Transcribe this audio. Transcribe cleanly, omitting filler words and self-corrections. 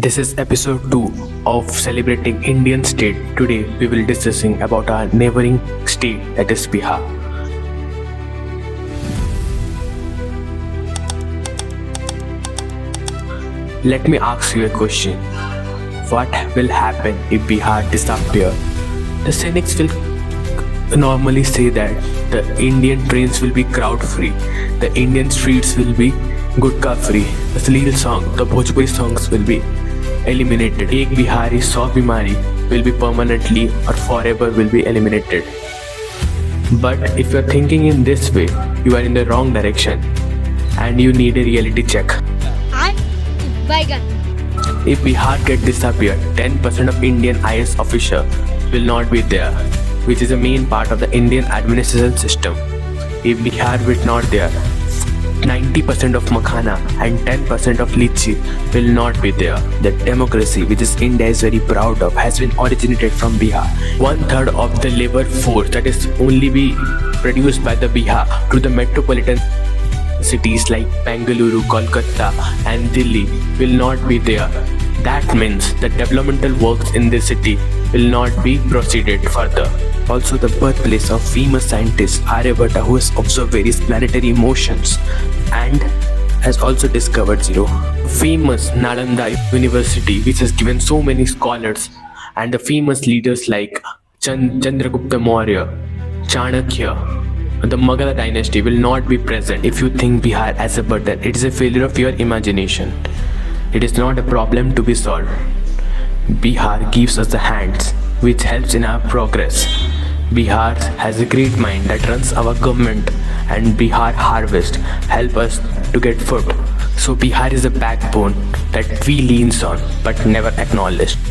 This is episode 2 of Celebrating Indian State. Today we will discussing about our neighboring state, that is Bihar. Let me ask you a question. What will happen if Bihar disappear? The cynics will normally say that the Indian trains will be crowd free, the Indian streets will be gutkha free, the Salil song, the Bhojpuri songs will be eliminated. एक बिहारी 100 बीमारी will be permanently or forever will be eliminated. But if you are thinking in this way, you are in the wrong direction and you need a reality check. If Bihar get disappeared, 10% of Indian IS officer will not be there, which is a main part of the Indian administration system. If Bihar will not there, 90% of Makhana and 10% of Lychee will not be there. The democracy which is India is very proud of has been originated from Bihar. 1/3 of the labor force that is only be produced by the Bihar to the metropolitan cities like Bengaluru, Kolkata and Delhi will not be there. That means the developmental works in this city will not be proceeded further. Also the birthplace of famous scientist Aryabhatta, who has observed various planetary motions and has also discovered zero. Famous Nalanda University, which has given so many scholars, and the famous leaders like Chandragupta Maurya, Chanakya, the Mughal dynasty will not be present. If you think Bihar as a burden, it is a failure of your imagination. It is not a problem to be solved. Bihar gives us the hands which helps in our progress. Bihar has a great mind that runs our government, and Bihar harvest help us to get food. So Bihar is a backbone that we leans on but never acknowledged.